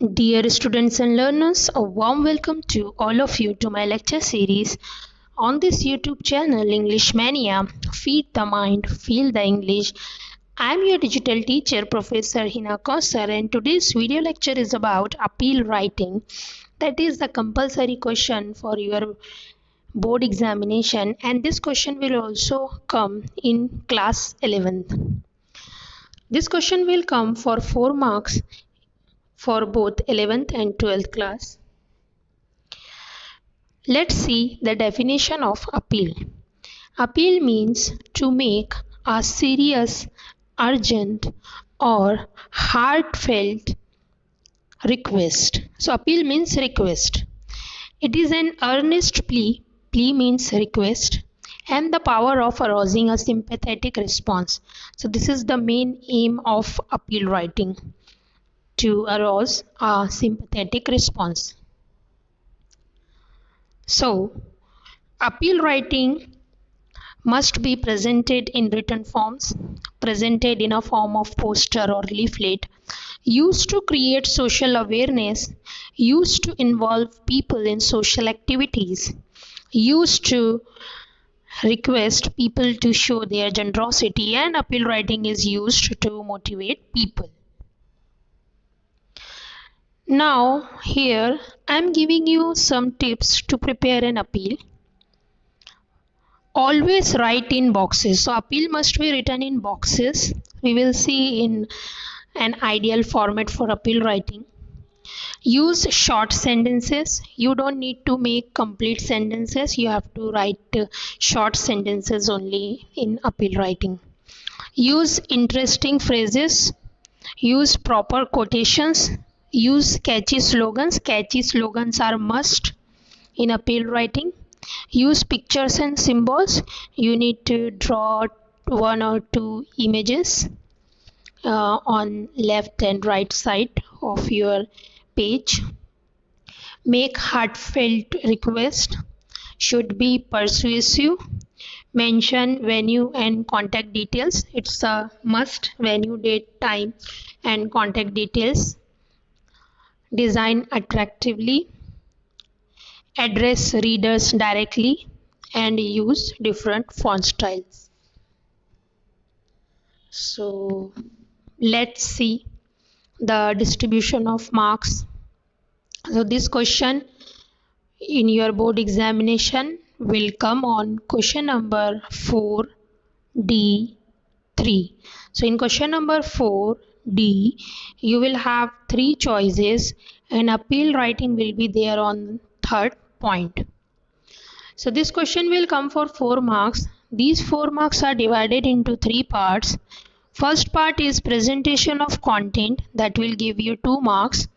Dear students and learners, a warm welcome to all of you to my lecture series on this YouTube channel English Mania. Feed the mind, feel the English. I am your digital teacher Professor Hina Kausar, and today's video lecture is about appeal writing. That is the compulsory question for your board examination, and this question will also come in class 11th. This question will come for 4 marks for both 11th and 12th class. Let's see the definition of appeal. Appeal means to make a serious, urgent, or heartfelt request. So, appeal means request. It is an earnest plea. Plea means request, and the power of arousing a sympathetic response. So, this is the main aim of appeal writing, to arouse a sympathetic response. So, appeal writing must be presented in written forms, presented in a form of poster or leaflet, used to create social awareness, used to involve people in social activities, used to request people to show their generosity, and appeal writing is used to motivate people. Now, here I am giving you some tips to prepare an appeal. Always write in boxes. So, appeal must be written in boxes. We will see in an ideal format for appeal writing. Use short sentences. You don't need to make complete sentences. You have to write short sentences only in appeal writing. Use interesting phrases. Use proper quotations. Use catchy slogans. Catchy slogans are must in appeal writing. Use pictures and symbols. You need to draw 1 or 2 images on left and right side of your page. Make heartfelt request. Should be persuasive. Mention venue and contact details. It's a must. Venue, date, time, and contact details. Design attractively. Address readers directly, and use different font styles. So let's see the distribution of marks. So this question in your board examination will come on question number 4D3. So in question number 4D, you will have 3 choices, and appeal writing will be there on third point. So this question will come for 4 marks. These 4 marks are divided into 3 parts. First part is presentation of content, that will give you 2 marks.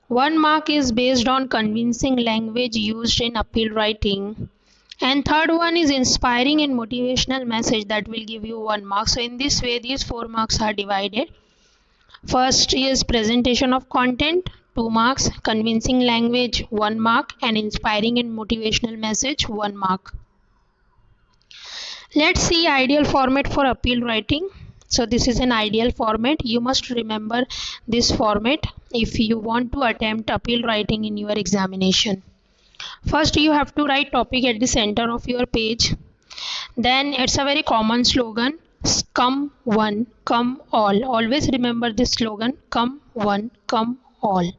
1 mark is based on convincing language used in appeal writing. And third one is inspiring and motivational message, that will give you 1 mark. So in this way these 4 marks are divided. First is presentation of content, 2 marks, convincing language 1 mark, and inspiring and motivational message 1 mark. Let's see ideal format for appeal writing. So this is an ideal format. You must remember this format if you want to attempt appeal writing in your examination. First you have to write topic at the center of your page. Then it's a very common slogan, come one, come all. Always remember this slogan, come one, come all.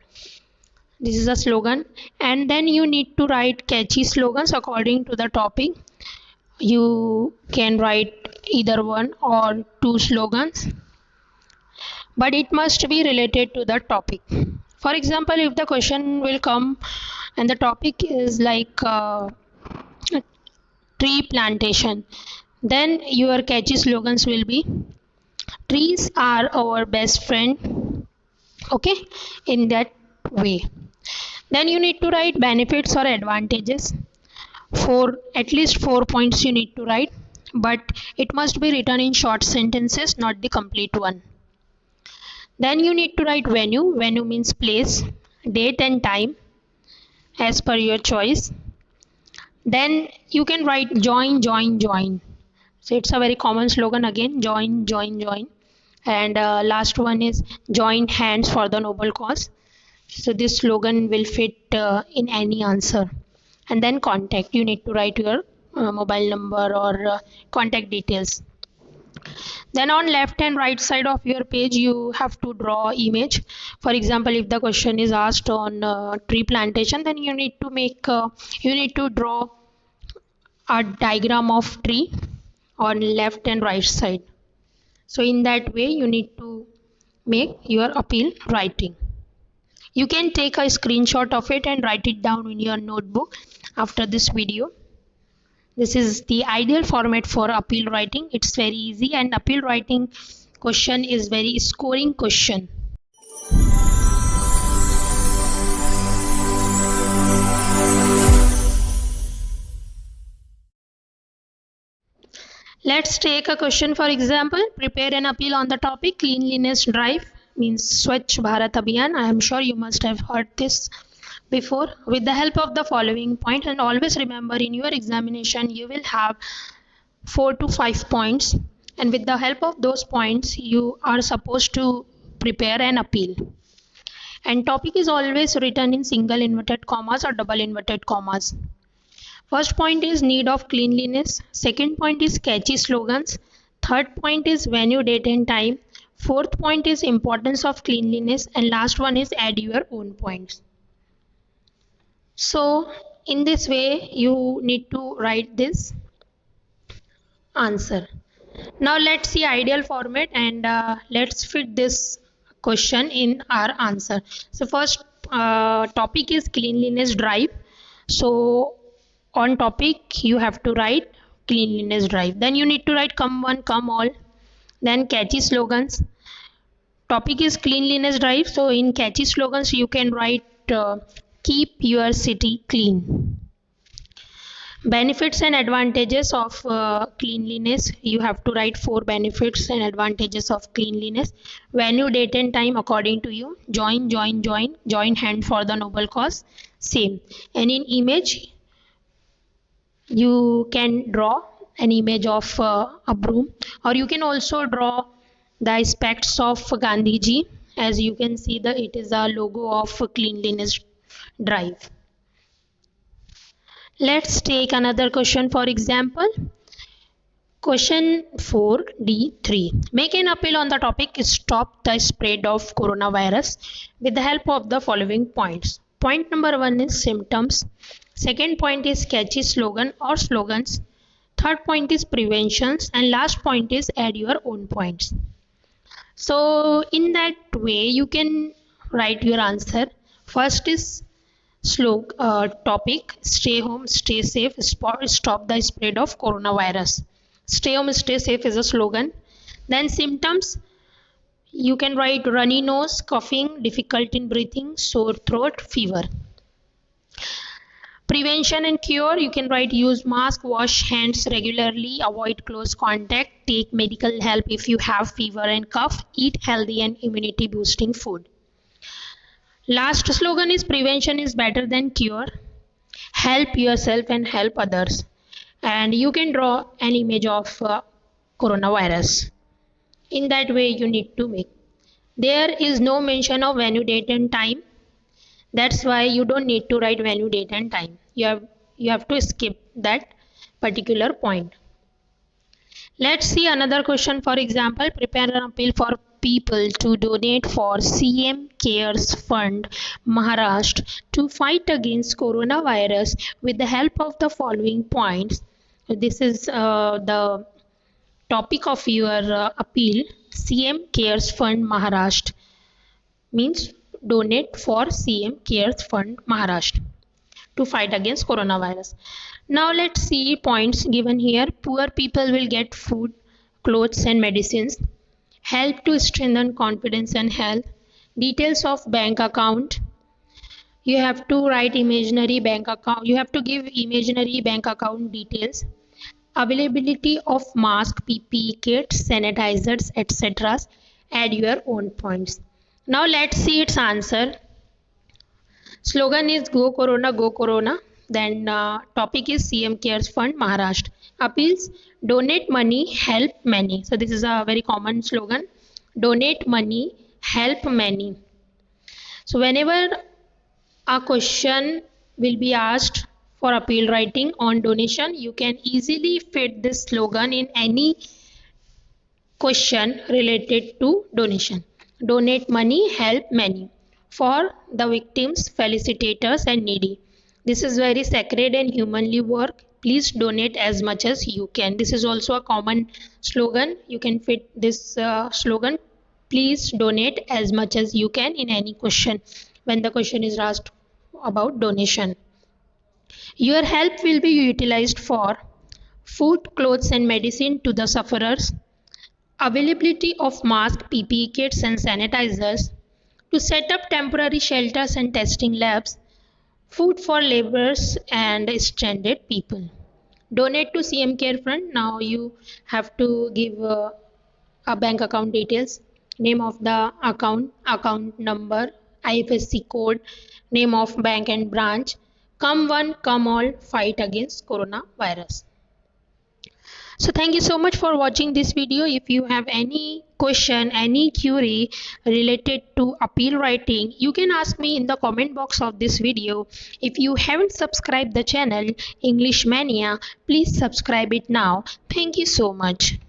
This is a slogan. And then you need to write catchy slogans according to the topic. You can write either 1 or 2 slogans, but it must be related to the topic. For example, if the question will come and the topic is like tree plantation, then your catchy slogans will be trees are our best friend. Okay, in that way. Then you need to write benefits or advantages. For at least 4 points you need to write, but it must be written in short sentences, not the complete one. Then you need to write venue. Venue means place, date and time as per your choice. Then you can write join, join, join. So it's a very common slogan again, join, join, join. And last one is join hands for the noble cause. So this slogan will fit in any answer. And then contact, you need to write your mobile number or contact details. Then on left and right side of your page you have to draw image. For example, if the question is asked on tree plantation, then you need to draw a diagram of tree on left and right side. So in that way you need to make your appeal writing. You can take a screenshot of it and write it down in your notebook after this video. This is the ideal format for appeal writing. It's very easy, and appeal writing question is very scoring question. Let's take a question for example. Prepare an appeal on the topic cleanliness drive, means Swachh Bharat Abhiyan. I am sure you must have heard this before. With the help of the following points, and always remember in your examination you will have 4 to 5 points, and with the help of those points you are supposed to prepare an appeal. And topic is always written in single inverted commas or double inverted commas. First point is need of cleanliness. Second point is catchy slogans. Third point is venue, date and time. Fourth point is importance of cleanliness, and last one is add your own points. So in this way you need to write this answer. Now let's see ideal format, and let's fit this question in our answer. So first topic is cleanliness drive. So on topic you have to write cleanliness drive. Then you need to write come one come all. Then catchy slogans. Topic is cleanliness drive, so in catchy slogans you can write keep your city clean. Benefits and advantages of cleanliness, you have to write 4 benefits and advantages of cleanliness. Venue, date and time according to you. Join hand for the noble cause, same. And in image you can draw an image of a broom, or you can also draw the aspects of Gandhiji. As you can see, it is a logo of cleanliness drive. Let's take another question for example. Question 4D3. Make an appeal on the topic stop the spread of coronavirus with the help of the following points. Point number 1 is symptoms. Second point is catchy slogan or slogans. Third point is preventions, and last point is add your own points. So in that way you can write your answer. First is topic stay home, stay safe, stop the spread of coronavirus. Stay home, stay safe is a slogan. Then symptoms, you can write runny nose, coughing, difficulty in breathing, sore throat, fever. Prevention and cure, you can write use mask, wash hands regularly, avoid close contact, take medical help if you have fever and cough, eat healthy and immunity boosting food. Last slogan is prevention is better than cure. Help yourself and help others. And you can draw an image of coronavirus. In that way you need to make. There is no mention of venue, date and time. That's why you don't need to write venue, date and time. You have to skip that particular point. Let's see another question. For example, prepare an appeal for people to donate for CM Cares Fund Maharashtra to fight against coronavirus with the help of the following points. This is the topic of your appeal. CM Cares Fund Maharashtra means donate for CM Cares Fund Maharashtra to fight against coronavirus. Now let's see points given here. Poor people will get food, clothes and medicines. Help to strengthen confidence and health. Details of bank account. You have to write imaginary bank account. You have to give imaginary bank account details. Availability of mask, PPE kits, sanitizers, etc. Add your own points. Now let's see its answer. Slogan is Go Corona, Go Corona. Then topic is CM Cares Fund Maharashtra. Appeals, donate money, help many. So this is a very common slogan. Donate money, help many. So whenever a question will be asked for appeal writing on donation, you can easily fit this slogan in any question related to donation. Donate money, help many. For the victims, felicitators, and needy. This is very sacred and humanly work. Please donate as much as you can. This is also a common slogan. You can fit this slogan. Please donate as much as you can in any question when the question is asked about donation. Your help will be utilized for food, clothes, and medicine to the sufferers, availability of masks, PPE kits, and sanitizers, to set up temporary shelters and testing labs, food for laborers and stranded people. Donate to CM Care Fund. Now you have to give a bank account details, name of the account number, IFSC code, name of bank and branch. Come one, come all, fight against coronavirus. So thank you so much for watching this video. If you have any question, any query related to appeal writing, you can ask me in the comment box of this video. If you haven't subscribed the channel English Mania, please subscribe it now. Thank you so much.